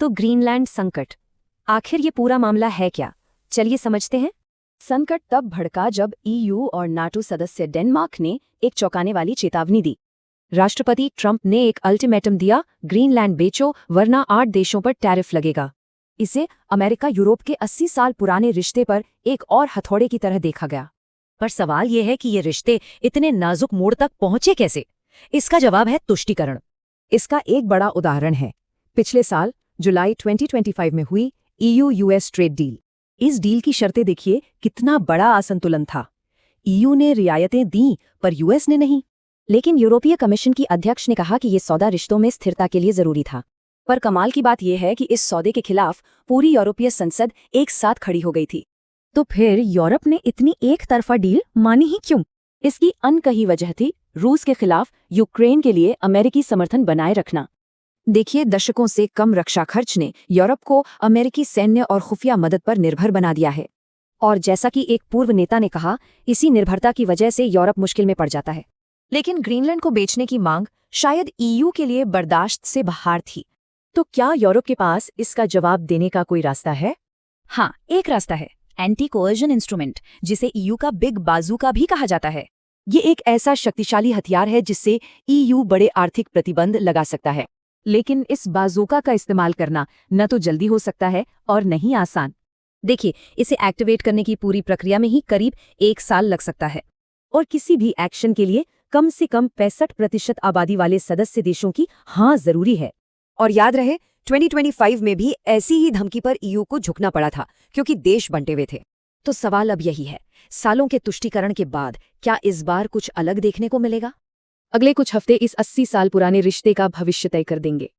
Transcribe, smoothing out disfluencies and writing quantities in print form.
तो ग्रीनलैंड संकट। आखिर ये पूरा मामला है क्या, चलिए समझते हैं। संकट तब भड़का जब ईयू और नाटो सदस्य डेनमार्क ने एक चौंकाने वाली चेतावनी दी। राष्ट्रपति ट्रंप ने एक अल्टीमेटम दिया, ग्रीनलैंड बेचो वरना 8 देशों पर टैरिफ लगेगा। इसे अमेरिका यूरोप के 80 साल पुराने रिश्ते पर एक और हथौड़े की तरह देखा गया। पर सवाल यह है कि ये रिश्ते इतने नाजुक मोड़ तक पहुंचे कैसे? इसका जवाब है तुष्टीकरण। इसका एक बड़ा उदाहरण है पिछले साल जुलाई 2025 में हुई ईयू-यूएस ट्रेड डील। इस डील की शर्तें देखिए, कितना बड़ा असंतुलन था। ईयू ने रियायतें दी पर यूएस ने नहीं। लेकिन यूरोपीय कमीशन की अध्यक्ष ने कहा कि ये सौदा रिश्तों में स्थिरता के लिए जरूरी था। पर कमाल की बात यह है कि इस सौदे के खिलाफ पूरी यूरोपीय संसद एक साथ खड़ी हो गई थी। तो फिर यूरोप ने इतनी एक तरफा डील मानी ही क्यों? इसकी अनकही वजह थी रूस के खिलाफ यूक्रेन के लिए अमेरिकी समर्थन बनाए रखना। देखिए, दशकों से कम रक्षा खर्च ने यूरोप को अमेरिकी सैन्य और खुफिया मदद पर निर्भर बना दिया है। और जैसा कि एक पूर्व नेता ने कहा, इसी निर्भरता की वजह से यूरोप मुश्किल में पड़ जाता है। लेकिन ग्रीनलैंड को बेचने की मांग शायद ईयू के लिए बर्दाश्त से बाहर थी। तो क्या यूरोप के पास इसका जवाब देने का कोई रास्ता है? हाँ, एक रास्ता है, एंटी कोएर्जन इंस्ट्रूमेंट, जिसे ईयू का बिग बाजूका भी कहा जाता है। ये एक ऐसा शक्तिशाली हथियार है जिससे ईयू बड़े आर्थिक प्रतिबंध लगा सकता है। लेकिन इस बाजूका का इस्तेमाल करना न तो जल्दी हो सकता है और न ही आसान। देखिए, इसे एक्टिवेट करने की पूरी प्रक्रिया में ही करीब 1 साल लग सकता है। और किसी भी एक्शन के लिए कम से कम 65% आबादी वाले सदस्य देशों की हाँ जरूरी है। और याद रहे, 2025 में भी ऐसी ही धमकी पर ईयू को झुकना पड़ा था क्योंकि देश बंटे हुए थे। तो सवाल अब यही है, सालों के तुष्टीकरण के बाद क्या इस बार कुछ अलग देखने को मिलेगा? अगले कुछ हफ्ते इस 80 साल पुराने रिश्ते का भविष्य तय कर देंगे।